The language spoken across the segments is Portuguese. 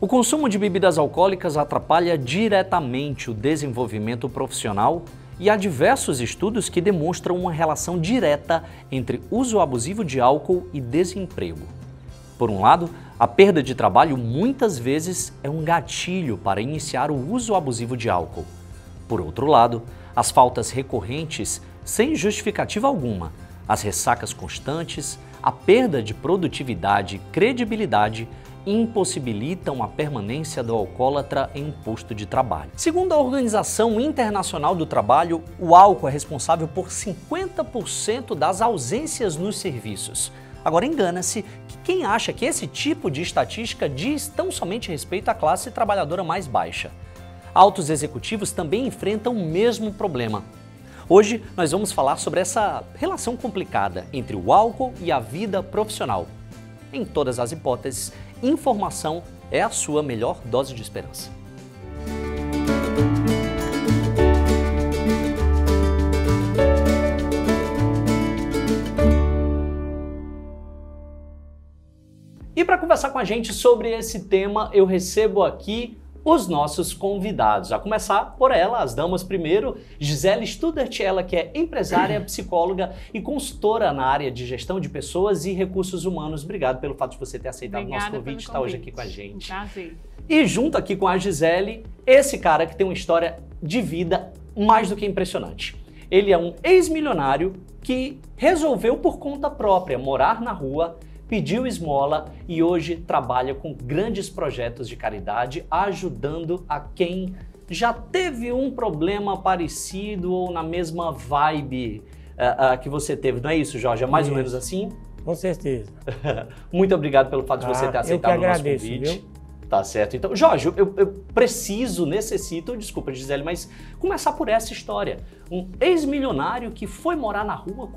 O consumo de bebidas alcoólicas atrapalha diretamente o desenvolvimento profissional e há diversos estudos que demonstram uma relação direta entre uso abusivo de álcool e desemprego. Por um lado, a perda de trabalho muitas vezes é um gatilho para iniciar o uso abusivo de álcool. Por outro lado, as faltas recorrentes, sem justificativa alguma, as ressacas constantes, a perda de produtividade e credibilidade impossibilitam a permanência do alcoólatra em um posto de trabalho. Segundo a Organização Internacional do Trabalho, o álcool é responsável por 50% das ausências nos serviços. Agora engana-se que quem acha que esse tipo de estatística diz tão somente respeito à classe trabalhadora mais baixa. Altos executivos também enfrentam o mesmo problema. Hoje nós vamos falar sobre essa relação complicada entre o álcool e a vida profissional. Em todas as hipóteses, informação é a sua melhor dose de esperança. E para conversar com a gente sobre esse tema, eu recebo aqui os nossos convidados. A começar por ela, as damas primeiro, Gisele Studert, ela que é empresária, psicóloga e consultora na área de gestão de pessoas e recursos humanos. Obrigado pelo fato de você ter aceitado o nosso convite e estar hoje aqui com a gente. Prazer. E junto aqui com a Gisele, esse cara que tem uma história de vida mais do que impressionante. Ele é um ex-milionário que resolveu por conta própria morar na rua, pediu esmola e hoje trabalha com grandes projetos de caridade, ajudando a quem já teve um problema parecido ou na mesma vibe que você teve. Não é isso, Jorge? É mais ou menos assim? Com certeza. Muito obrigado pelo fato de você ter aceitado o nosso convite. Viu? Tá certo. Então, Jorge, eu necessito, desculpa, Gisele, mas começar por essa história. Um ex-milionário que foi morar na rua,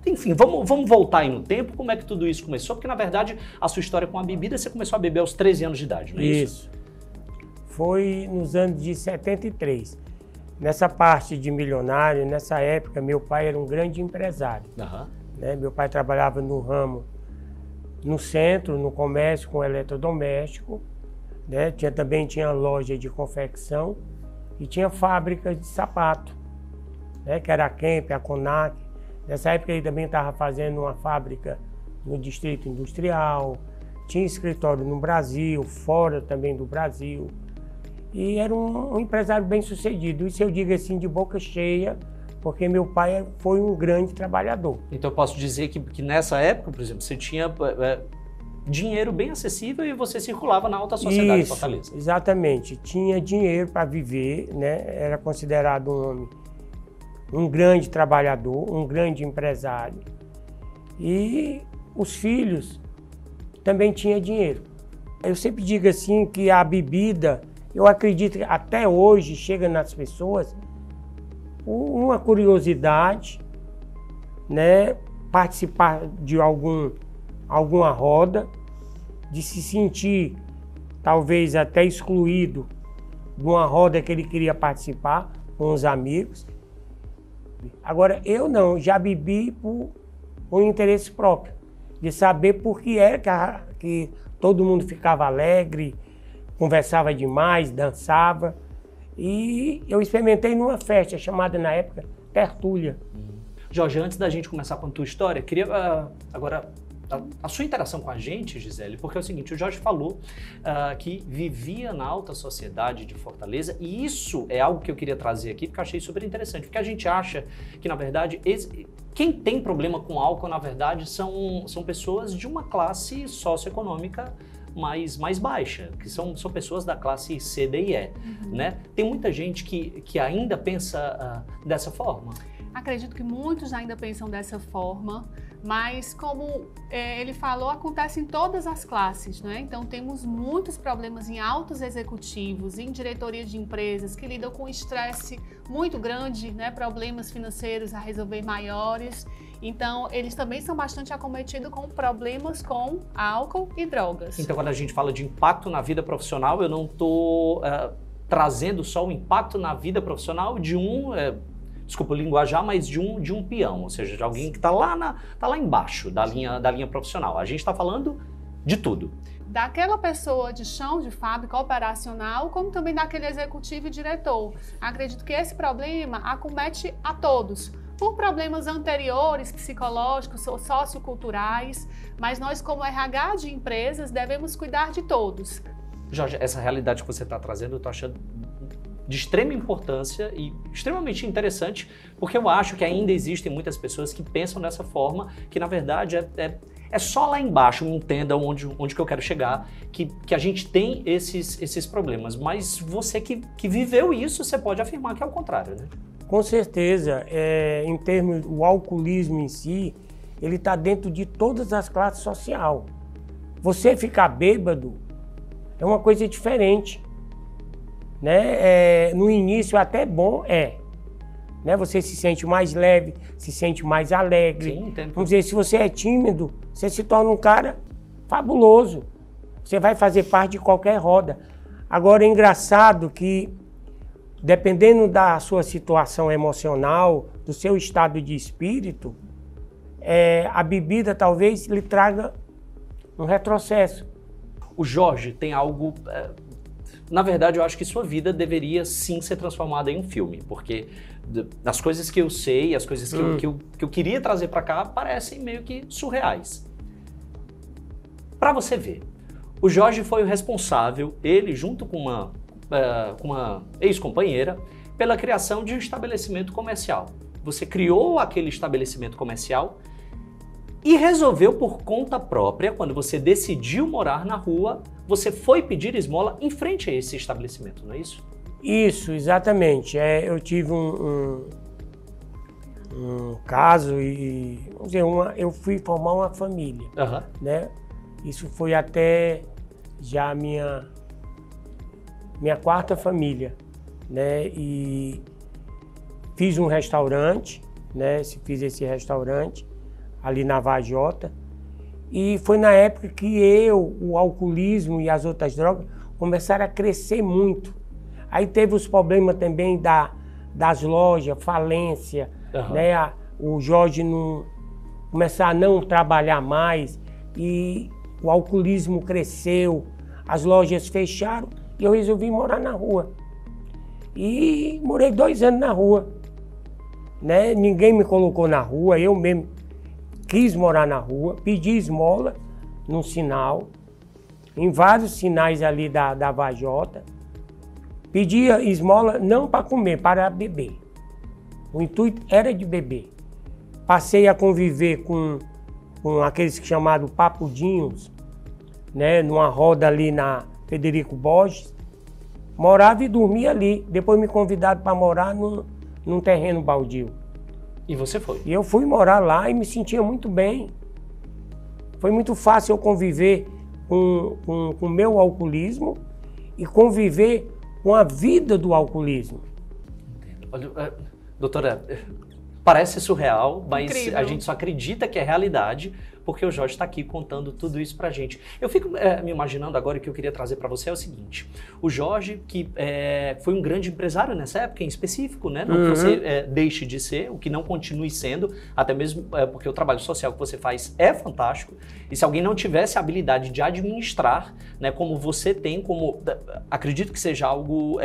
enfim, vamos voltar aí no tempo, como é que tudo isso começou? Porque, na verdade, a sua história com a bebida, você começou a beber aos 13 anos de idade, não é isso? Isso. Foi nos anos de 73. Nessa parte de milionário, nessa época, meu pai era um grande empresário. Uhum. Né? Meu pai trabalhava no ramo, no centro, no comércio com eletrodoméstico. Né? Também tinha loja de confecção e tinha fábrica de sapato, né? Que era a Kemp, a Conac. Nessa época ele também estava fazendo uma fábrica no Distrito Industrial, tinha escritório no Brasil, fora também do Brasil. E era um empresário bem sucedido. Isso eu digo assim de boca cheia, porque meu pai foi um grande trabalhador. Então eu posso dizer que nessa época, por exemplo, você tinha dinheiro bem acessível e você circulava na alta sociedade de Fortaleza. Exatamente. Tinha dinheiro para viver, né? Era considerado um homem, um grande trabalhador, um grande empresário. E os filhos também tinham dinheiro. Eu sempre digo assim que a bebida, eu acredito que até hoje chega nas pessoas uma curiosidade, né? Participar de alguma roda, de se sentir talvez até excluído de uma roda que ele queria participar com os amigos. Agora, eu não, já bebi por um interesse próprio, de saber por que era que todo mundo ficava alegre, conversava demais, dançava. E eu experimentei numa festa chamada, na época, Tertúlia. Jorge, antes da gente começar com a tua história, queria agora a sua interação com a gente, Gisele, porque é o seguinte, o Jorge falou que vivia na alta sociedade de Fortaleza e isso é algo que eu queria trazer aqui porque eu achei super interessante, porque a gente acha que, na verdade, quem tem problema com álcool, na verdade, são pessoas de uma classe socioeconômica mais baixa, que são pessoas da classe C, D e E, né? Tem muita gente que ainda pensa dessa forma. Acredito que muitos ainda pensam dessa forma, mas como ele falou, acontece em todas as classes, né? Então temos muitos problemas em altos executivos, em diretoria de empresas que lidam com estresse muito grande, né? Problemas financeiros a resolver maiores. Então eles também são bastante acometidos com problemas com álcool e drogas. Então quando a gente fala de impacto na vida profissional, eu não estou trazendo só o impacto na vida profissional de desculpa o linguajar, mas de um peão, ou seja, de alguém que está lá embaixo da linha profissional. A gente está falando de tudo. daquela pessoa de chão, de fábrica operacional, como também daquele executivo e diretor. Acredito que esse problema acomete a todos, por problemas anteriores, psicológicos, socioculturais, mas nós, como RH de empresas, devemos cuidar de todos. Jorge, essa realidade que você está trazendo, eu estou achando de extrema importância e extremamente interessante, porque eu acho que ainda existem muitas pessoas que pensam dessa forma, que na verdade é só lá embaixo, entenda onde que eu quero chegar, que a gente tem esses problemas, mas você que viveu isso, você pode afirmar que é o contrário, né? Com certeza, em termos do alcoolismo em si, ele está dentro de todas as classes sociais. Você ficar bêbado é uma coisa diferente, né? No início até bom né? Você se sente mais leve, se sente mais alegre. Sim, entendo. Vamos dizer, se você é tímido, você se torna um cara fabuloso. Você vai fazer parte de qualquer roda. Agora é engraçado que, dependendo da sua situação emocional, do seu estado de espírito, a bebida talvez lhe traga um retrocesso. O Jorge tem algo... Na verdade, eu acho que sua vida deveria sim ser transformada em um filme, porque as coisas que eu sei, as coisas que eu queria trazer para cá parecem meio que surreais. Para você ver, o Jorge foi o responsável, ele junto com uma ex-companheira, pela criação de um estabelecimento comercial. Você criou aquele estabelecimento comercial e resolveu por conta própria, quando você decidiu morar na rua, você foi pedir esmola em frente a esse estabelecimento, não é isso? Isso, exatamente. Eu tive um caso e, vamos dizer, eu fui formar uma família, né? Isso foi até já minha quarta família, né? E fiz um restaurante, né? Fiz esse restaurante ali na Vajota. E foi na época que o alcoolismo e as outras drogas começaram a crescer muito. Aí teve os problemas também das lojas, falência, né? O Jorge começar a não trabalhar mais e o alcoolismo cresceu, as lojas fecharam e eu resolvi morar na rua. E morei 2 anos na rua, né? Ninguém me colocou na rua, eu mesmo quis morar na rua, pedi esmola num sinal, em vários sinais ali da Vajota. Pedia esmola não para comer, para beber. O intuito era de beber. Passei a conviver com aqueles que chamavam papudinhos, né, numa roda ali na Federico Borges. Morava e dormia ali. Depois me convidaram para morar num terreno baldio. E você foi? E eu fui morar lá e me sentia muito bem. Foi muito fácil eu conviver com o meu alcoolismo e conviver com a vida do alcoolismo. Olha, doutora, parece surreal, mas incrível. A gente só acredita que é realidade porque o Jorge está aqui contando tudo isso pra gente. Eu fico me imaginando agora, que eu queria trazer para você é o seguinte: o Jorge, que foi um grande empresário nessa época em específico, né? Não que você deixe de ser, o que não continue sendo, até mesmo porque o trabalho social que você faz é fantástico, e se alguém não tivesse a habilidade de administrar, né, como você tem, acredito que seja algo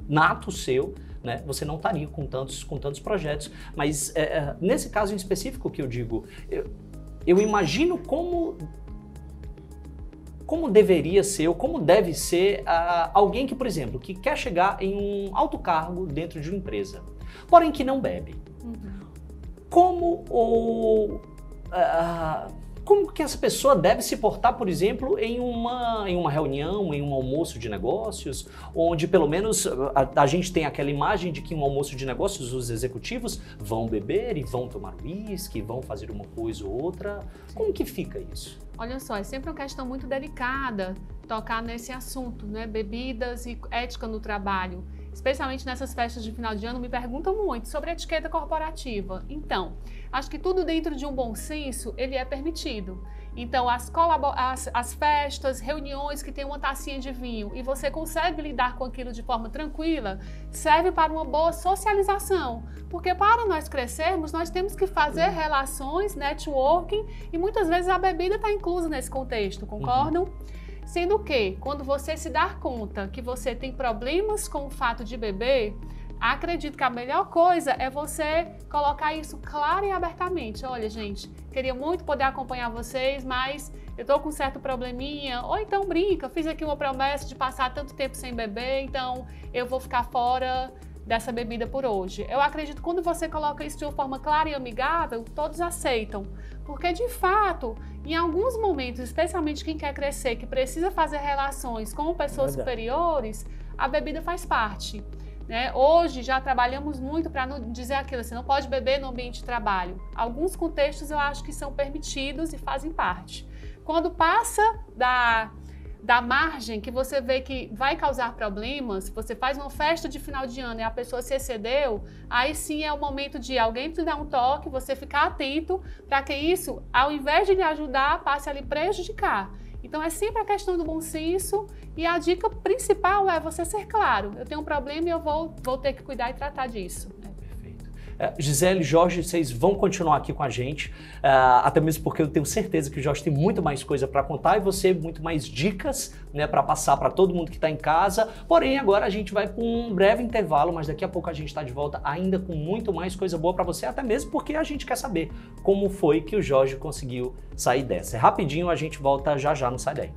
nato seu, né, você não estaria com tantos projetos, mas nesse caso em específico que eu digo, eu imagino como deveria ser, ou como deve ser alguém que, por exemplo, que quer chegar em um alto cargo dentro de uma empresa, porém que não bebe. Como que essa pessoa deve se portar, por exemplo, em uma reunião, em um almoço de negócios, onde pelo menos a gente tem aquela imagem de que em um almoço de negócios os executivos vão beber e vão tomar uísque, vão fazer uma coisa ou outra. Como que fica isso? Olha só, é sempre uma questão muito delicada tocar nesse assunto, né? Bebidas e ética no trabalho. Especialmente nessas festas de final de ano, me perguntam muito sobre etiqueta corporativa. Então, acho que tudo dentro de um bom senso, ele é permitido. Então, as festas, reuniões que tem uma tacinha de vinho e você consegue lidar com aquilo de forma tranquila, serve para uma boa socialização. Porque para nós crescermos, nós temos que fazer relações, networking, e muitas vezes a bebida está inclusa nesse contexto, concordam? Sendo que, quando você se dar conta que você tem problemas com o fato de beber, acredito que a melhor coisa é você colocar isso claro e abertamente. Olha, gente, queria muito poder acompanhar vocês, mas eu tô com um certo probleminha. Ou então brinca, fiz aqui uma promessa de passar tanto tempo sem beber, então eu vou ficar fora dessa bebida por hoje. Eu acredito que quando você coloca isso de uma forma clara e amigável, todos aceitam. Porque, de fato, em alguns momentos, especialmente quem quer crescer, que precisa fazer relações com pessoas superiores, a bebida faz parte. Né? Hoje já trabalhamos muito para não dizer aquilo, você não pode beber no ambiente de trabalho. Alguns contextos eu acho que são permitidos e fazem parte. Quando passa da margem que você vê que vai causar problemas, você faz uma festa de final de ano e a pessoa se excedeu, aí sim é o momento de alguém te dar um toque, você ficar atento para que isso, ao invés de lhe ajudar, passe a lhe prejudicar. Então é sempre a questão do bom senso e a dica principal é você ser claro. Eu tenho um problema e eu vou ter que cuidar e tratar disso. Gisele, Jorge, vocês vão continuar aqui com a gente, até mesmo porque eu tenho certeza que o Jorge tem muito mais coisa para contar e você muito mais dicas, né, para passar para todo mundo que está em casa. Porém, agora a gente vai para um breve intervalo, mas daqui a pouco a gente está de volta ainda com muito mais coisa boa para você, até mesmo porque a gente quer saber como foi que o Jorge conseguiu sair dessa. Rapidinho, a gente volta já já, não sai daí.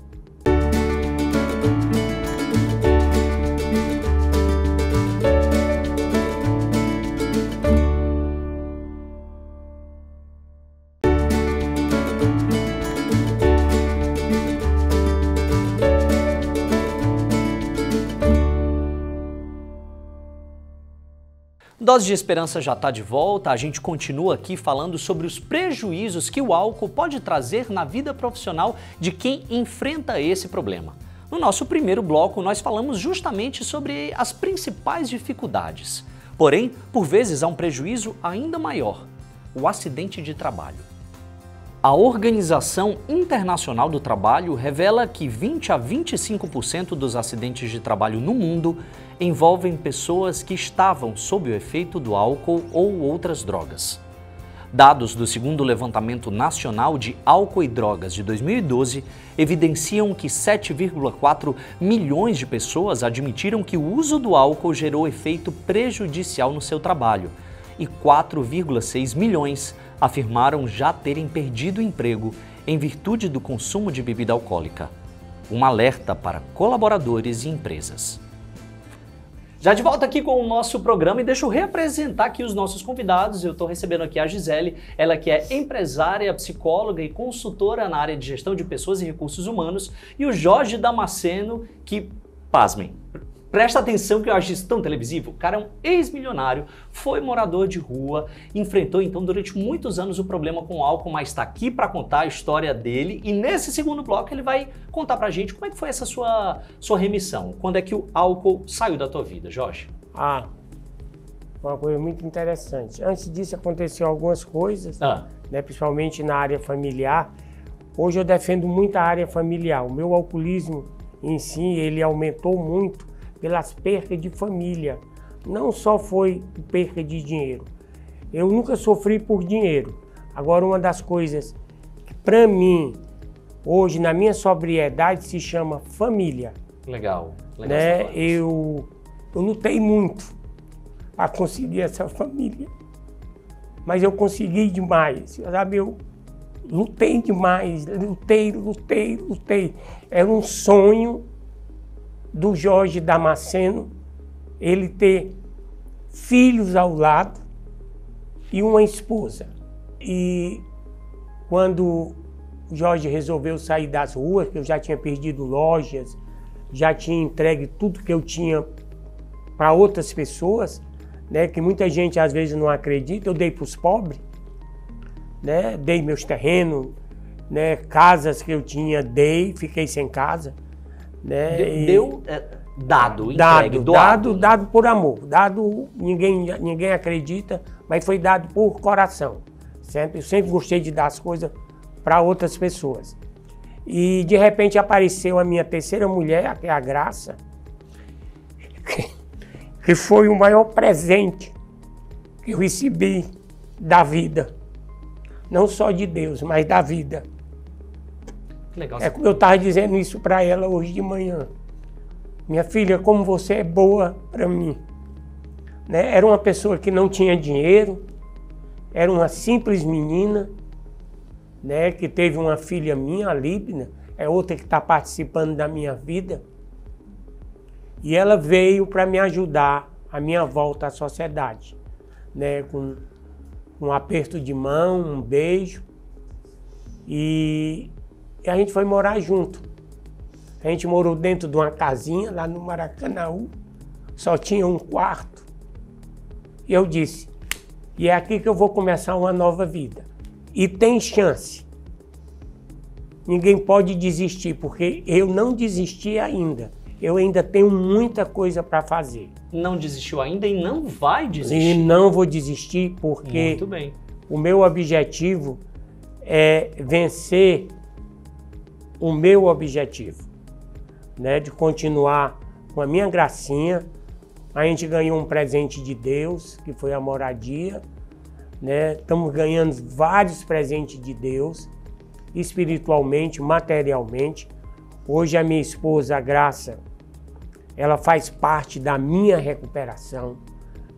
Dose de Esperança já está de volta, a gente continua aqui falando sobre os prejuízos que o álcool pode trazer na vida profissional de quem enfrenta esse problema. No nosso primeiro bloco, nós falamos justamente sobre as principais dificuldades. Porém, por vezes há um prejuízo ainda maior, o acidente de trabalho. A Organização Internacional do Trabalho revela que 20 a 25% dos acidentes de trabalho no mundo envolvem pessoas que estavam sob o efeito do álcool ou outras drogas. Dados do segundo levantamento nacional de álcool e drogas de 2012 evidenciam que 7,4 milhões de pessoas admitiram que o uso do álcool gerou efeito prejudicial no seu trabalho e 4,6 milhões afirmaram já terem perdido o emprego em virtude do consumo de bebida alcoólica. Um alerta para colaboradores e empresas. Já de volta aqui com o nosso programa e deixa eu reapresentar aqui os nossos convidados. Eu estou recebendo aqui a Gisele, ela que é empresária, psicóloga e consultora na área de gestão de pessoas e recursos humanos, e o Jorge Damasceno, que, pasmem, presta atenção que eu acho isso tão televisivo. O cara é um ex-milionário, foi morador de rua, enfrentou então durante muitos anos o problema com o álcool, mas está aqui para contar a história dele e nesse segundo bloco ele vai contar pra gente como é que foi essa sua remissão. Quando é que o álcool saiu da tua vida, Jorge? Uma coisa muito interessante. Antes disso aconteceu algumas coisas, né, principalmente na área familiar. Hoje eu defendo muito a área familiar. O meu alcoolismo em si, ele aumentou muito pelas percas de família. Não só foi perca de dinheiro. Eu nunca sofri por dinheiro. Agora, uma das coisas que para mim, hoje, na minha sobriedade, se chama família. Legal. Né? Eu lutei muito para conseguir essa família. Mas eu consegui demais, sabe? Eu lutei demais, lutei. Era um sonho do Jorge Damasceno, ele ter filhos ao lado e uma esposa. E quando o Jorge resolveu sair das ruas, que eu já tinha perdido lojas, já tinha entregue tudo que eu tinha para outras pessoas, né, que muita gente às vezes não acredita, eu dei para os pobres, né, dei meus terrenos, né, casas que eu tinha, fiquei sem casa. Né? Dado, entregue, doado. Dado por amor, dado, ninguém acredita, mas foi dado por coração. Eu sempre gostei de dar as coisas para outras pessoas. E de repente apareceu a minha terceira mulher, que é a Graça, que foi o maior presente que eu recebi da vida. Não só de Deus, mas da vida. Que legal. É como eu estava dizendo isso para ela hoje de manhã. Minha filha, como você é boa para mim. Né? Era uma pessoa que não tinha dinheiro, era uma simples menina, né? Que teve uma filha minha, a Líbina, é outra que está participando da minha vida. E ela veio para me ajudar a minha volta à sociedade, né? Com um aperto de mão, um beijo. E a gente foi morar junto. A gente morou dentro de uma casinha lá no Maracanaú, só tinha um quarto. E eu disse, e é aqui que eu vou começar uma nova vida. E tem chance. Ninguém pode desistir, porque eu não desisti ainda. Eu ainda tenho muita coisa para fazer. Não desistiu ainda e não vai desistir. E não vou desistir, porque Muito bem. O meu objetivo é vencer o meu objetivo, né? De continuar com a minha gracinha. A gente ganhou um presente de Deus, que foi a moradia, né? Estamos ganhando vários presentes de Deus, espiritualmente, materialmente. Hoje a minha esposa, a Graça, ela faz parte da minha recuperação,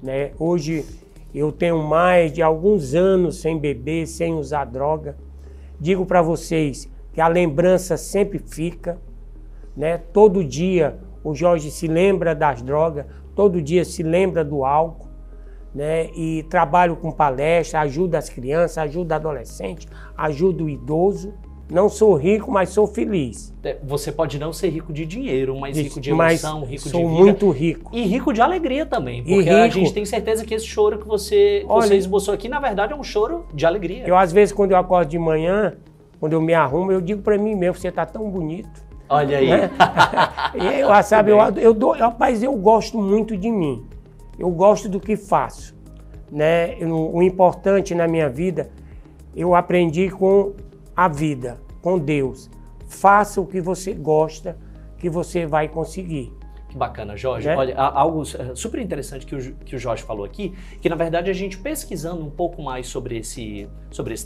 né? Hoje eu tenho mais de alguns anos sem beber, sem usar droga. Digo para vocês que a lembrança sempre fica, né? Todo dia o Jorge se lembra das drogas, todo dia se lembra do álcool, né? E trabalho com palestra, ajudo as crianças, ajudo adolescente, ajudo o idoso. Não sou rico, mas sou feliz. Você pode não ser rico de dinheiro, mas rico de emoção, rico de vida. Sou muito rico. E rico de alegria também, porque a gente tem certeza que esse choro que você esboçou aqui, na verdade, é um choro de alegria. Eu, às vezes, quando eu acordo de manhã, quando eu me arrumo, eu digo para mim mesmo, você tá tão bonito. Olha aí. Né? Rapaz, eu gosto muito de mim. Eu gosto do que faço. Né? O importante na minha vida, eu aprendi com a vida, com Deus. Faça o que você gosta, que você vai conseguir. Que bacana, Jorge. Né? Olha, algo super interessante que o Jorge falou aqui, que na verdade a gente pesquisando um pouco mais sobre esse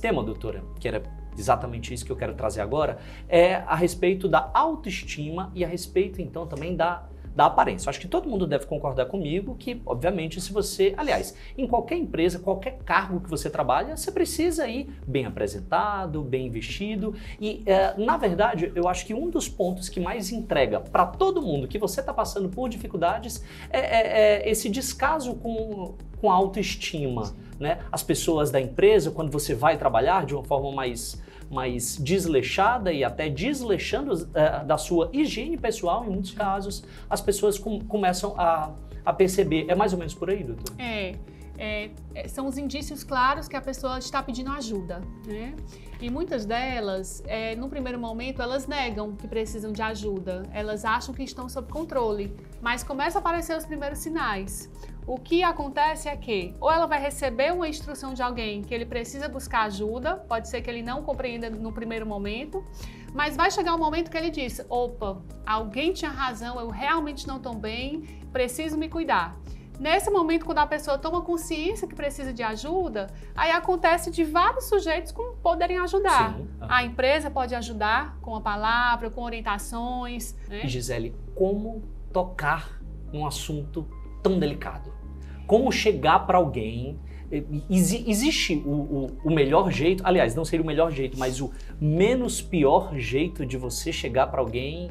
tema, doutora, que era exatamente isso que eu quero trazer agora, é a respeito da autoestima e a respeito então também da aparência. Acho que todo mundo deve concordar comigo que, obviamente, se você... Aliás, em qualquer empresa, qualquer cargo que você trabalha, você precisa ir bem apresentado, bem vestido. E, na verdade, eu acho que um dos pontos que mais entrega para todo mundo que você está passando por dificuldades é esse descaso com a autoestima, né? As pessoas da empresa, quando você vai trabalhar de uma forma mais desleixada e até desleixando da sua higiene pessoal, em muitos casos, as pessoas começam a perceber. É mais ou menos por aí, doutor? São os indícios claros que a pessoa está pedindo ajuda, né? E muitas delas, no primeiro momento, elas negam que precisam de ajuda. Elas acham que estão sob controle, mas começam a aparecer os primeiros sinais. O que acontece é que ou ela vai receber uma instrução de alguém que ele precisa buscar ajuda, pode ser que ele não compreenda no primeiro momento, mas vai chegar um momento que ele diz, opa, alguém tinha razão, eu realmente não estou bem, preciso me cuidar. Nesse momento, quando a pessoa toma consciência que precisa de ajuda, aí acontece de vários sujeitos como poderem ajudar. Sim. A empresa pode ajudar com a palavra, com orientações. Né? E Gisele, como tocar num assunto tão delicado? Como chegar para alguém? Existe o melhor jeito, aliás, não seria o melhor jeito, mas o menos pior jeito de você chegar para alguém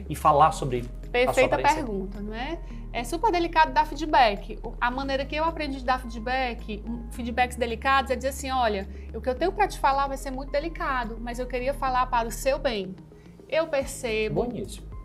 e falar sobre Perfeita pergunta, não é? É super delicado dar feedback. A maneira que eu aprendi de dar feedback, feedbacks delicados, é dizer assim, olha, o que eu tenho para te falar vai ser muito delicado, mas eu queria falar para o seu bem. Eu percebo,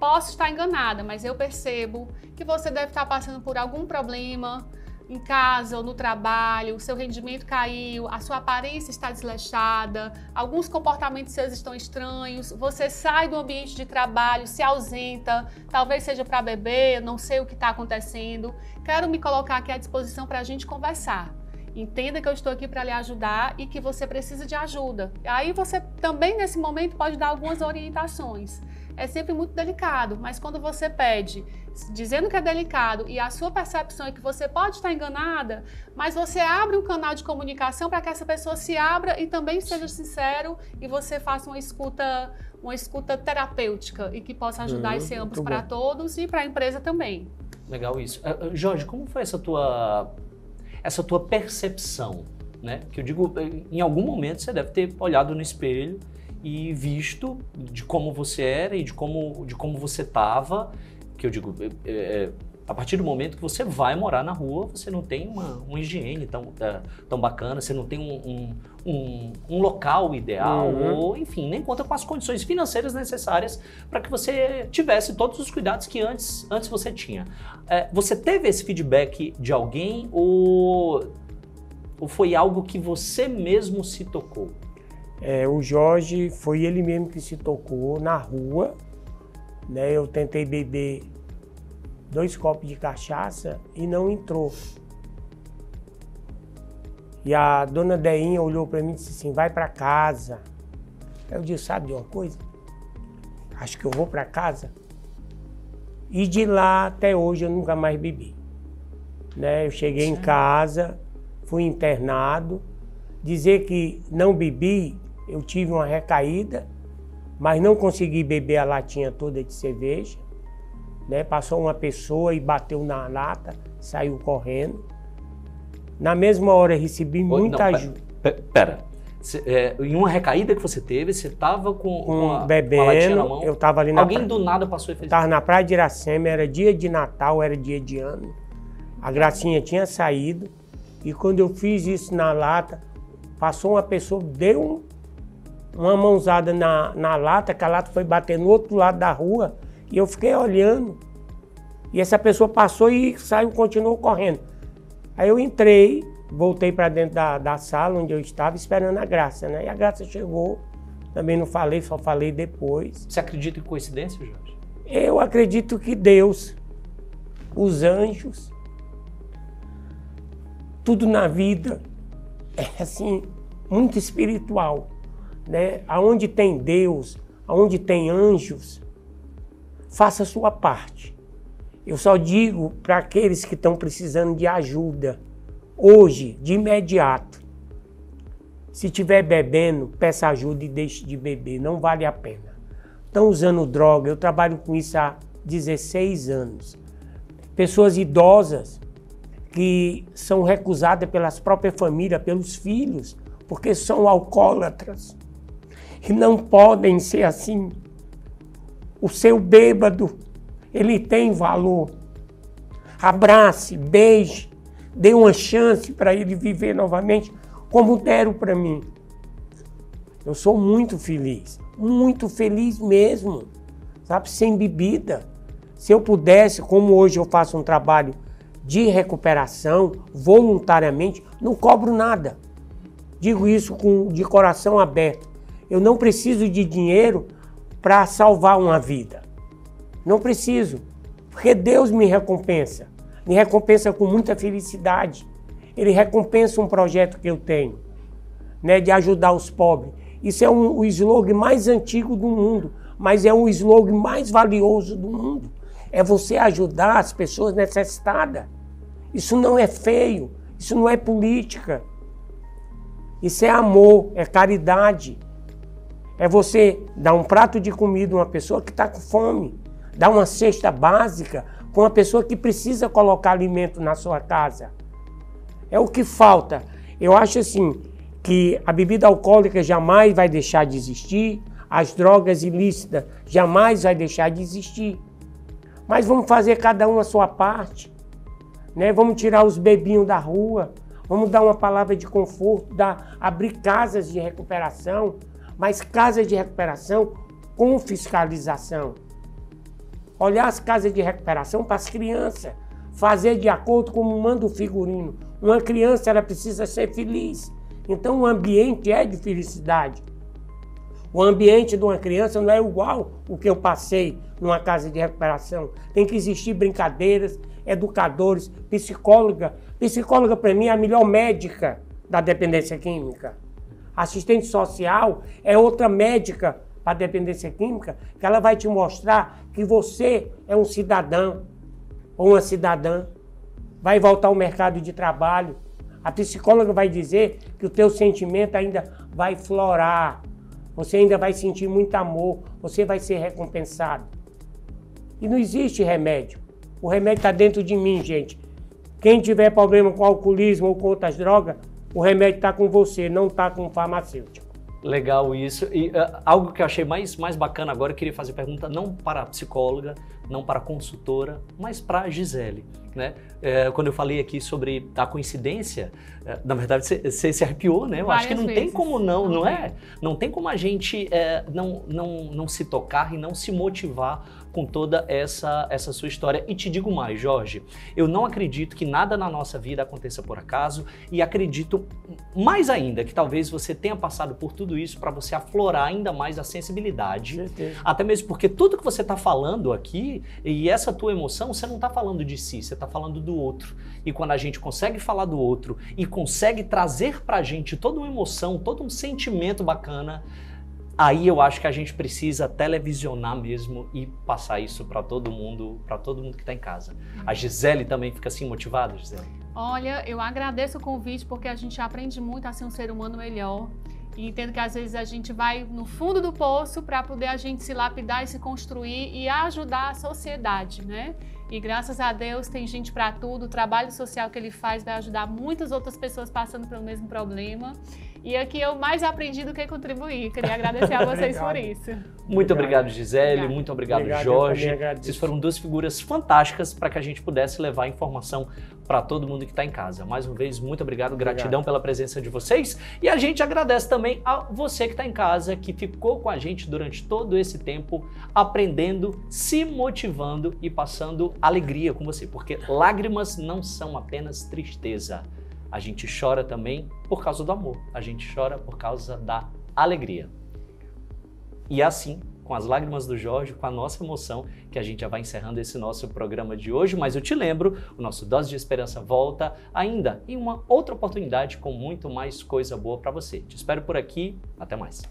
posso estar enganada, mas eu percebo que você deve estar passando por algum problema em casa ou no trabalho, o seu rendimento caiu, a sua aparência está desleixada, alguns comportamentos seus estão estranhos, você sai do ambiente de trabalho, se ausenta, talvez seja para beber, não sei o que está acontecendo. Quero me colocar aqui à disposição para a gente conversar. Entenda que eu estou aqui para lhe ajudar e que você precisa de ajuda. Aí você também, nesse momento, pode dar algumas orientações. é sempre muito delicado, mas quando você pede, dizendo que é delicado e a sua percepção é que você pode estar enganada, mas você abre um canal de comunicação para que essa pessoa se abra e também seja sincero e você faça uma escuta terapêutica e que possa ajudar esse ambos para todos e para a empresa também. Legal isso. Jorge, como foi essa tua percepção, né? Que eu digo, em algum momento você deve ter olhado no espelho e visto de como você era e de como você estava, que eu digo, a partir do momento que você vai morar na rua, você não tem uma higiene tão bacana, você não tem um local ideal, ou enfim, nem conta com as condições financeiras necessárias para que você tivesse todos os cuidados que antes você tinha. Você teve esse feedback de alguém ou foi algo que você mesmo se tocou? O Jorge, foi ele mesmo que se tocou na rua, né? Eu tentei beber 2 copos de cachaça e não entrou. E a dona Deinha olhou para mim e disse assim, vai para casa. Eu disse, sabe de uma coisa? Acho que eu vou para casa. E de lá até hoje eu nunca mais bebi. Né? Eu cheguei em casa, fui internado. Dizer que não bebi, eu tive uma recaída, mas não consegui beber a latinha toda de cerveja. Né? Passou uma pessoa e bateu na lata, saiu correndo. Na mesma hora recebi muita ajuda. Pera. Em uma recaída que você teve, você estava bebendo, uma latinha na mão? Eu estava ali na Alguém do nada passou e fez... Estava na praia de Iracema, era dia de Natal, era dia de ano. A Gracinha tinha saído e quando eu fiz isso na lata, passou uma pessoa, deu uma mãozada na lata, que a lata foi bater no outro lado da rua e eu fiquei olhando. E essa pessoa passou e saiu, continuou correndo. Aí eu entrei, voltei para dentro da sala onde eu estava esperando a Graça, né? E a Graça chegou, também não falei, só falei depois. Você acredita em coincidência, Jorge? Eu acredito que Deus, os anjos, tudo na vida é assim, muito espiritual, né? Aonde tem Deus, aonde tem anjos, faça a sua parte. Eu só digo para aqueles que estão precisando de ajuda, hoje, de imediato, se estiver bebendo, peça ajuda e deixe de beber, não vale a pena. Estão usando droga, eu trabalho com isso há 16 anos. Pessoas idosas que são recusadas pelas próprias famílias, pelos filhos, porque são alcoólatras. E não podem ser assim. O seu bêbado, ele tem valor. Abrace, beije, dê uma chance para ele viver novamente, como deram para mim. Eu sou muito feliz mesmo, sabe, sem bebida. Se eu pudesse, como hoje eu faço um trabalho de recuperação, voluntariamente, não cobro nada. Digo isso de coração aberto. Eu não preciso de dinheiro para salvar uma vida. Não preciso, porque Deus me recompensa com muita felicidade. Ele recompensa um projeto que eu tenho, né, de ajudar os pobres. Isso é o slogan mais antigo do mundo, mas é o slogan mais valioso do mundo. É você ajudar as pessoas necessitadas. Isso não é feio, isso não é política. Isso é amor, é caridade. É você dar um prato de comida a uma pessoa que está com fome, dar uma cesta básica para uma pessoa que precisa colocar alimento na sua casa. É o que falta. Eu acho assim, que a bebida alcoólica jamais vai deixar de existir, as drogas ilícitas jamais vai deixar de existir. Mas vamos fazer cada um a sua parte, né? Vamos tirar os bebinhos da rua, vamos dar uma palavra de conforto, abrir casas de recuperação, mas casas de recuperação com fiscalização. Olhar as casas de recuperação para as crianças, fazer de acordo com como manda o figurino. Uma criança, ela precisa ser feliz, então o ambiente é de felicidade. O ambiente de uma criança não é igual o que eu passei numa casa de recuperação. Tem que existir brincadeiras, educadores, psicóloga. Psicóloga, para mim, é a melhor médica da dependência química. Assistente social é outra médica para a dependência química, que ela vai te mostrar que você é um cidadão ou uma cidadã, vai voltar ao mercado de trabalho. A psicóloga vai dizer que o teu sentimento ainda vai florar, você ainda vai sentir muito amor, você vai ser recompensado. E não existe remédio. O remédio está dentro de mim, gente. Quem tiver problema com alcoolismo ou com outras drogas, o remédio está com você, não está com o farmacêutico. Legal isso. E algo que eu achei mais bacana agora, eu queria fazer pergunta não para a psicóloga, não para a consultora, mas para a Gisele, né? Quando eu falei aqui sobre a coincidência, na verdade você se arrepiou, né? Eu acho que não tem como não é? Não tem como a gente não se tocar e não se motivar com toda essa sua história. E te digo mais, Jorge, eu não acredito que nada na nossa vida aconteça por acaso e acredito mais ainda que talvez você tenha passado por tudo isso para você aflorar ainda mais a sensibilidade. Certeza. Até mesmo porque tudo que você está falando aqui e essa tua emoção, você não está falando de si, você está falando do outro. E quando a gente consegue falar do outro e consegue trazer pra gente toda uma emoção, todo um sentimento bacana, aí eu acho que a gente precisa televisionar mesmo e passar isso para todo mundo que está em casa. A Gisele também fica assim motivada, Gisele? Olha, eu agradeço o convite porque a gente aprende muito a ser um ser humano melhor. E entendo que às vezes a gente vai no fundo do poço para poder a gente se lapidar e se construir e ajudar a sociedade, né? E graças a Deus tem gente para tudo, o trabalho social que ele faz vai ajudar muitas outras pessoas passando pelo mesmo problema. E aqui eu mais aprendi do que contribuir. Queria agradecer a vocês por isso. Muito obrigado, Gisele. Obrigado. Muito obrigado, Jorge. Vocês foram duas figuras fantásticas para que a gente pudesse levar informação para todo mundo que está em casa. Mais uma vez, muito obrigado. Gratidão pela presença de vocês. E a gente agradece também a você que está em casa, que ficou com a gente durante todo esse tempo, aprendendo, se motivando e passando alegria com você. Porque lágrimas não são apenas tristeza. A gente chora também por causa do amor. A gente chora por causa da alegria. E é assim, com as lágrimas do Jorge, com a nossa emoção, que a gente já vai encerrando esse nosso programa de hoje. Mas eu te lembro, o nosso Dose de Esperança volta ainda em uma outra oportunidade com muito mais coisa boa para você. Te espero por aqui. Até mais.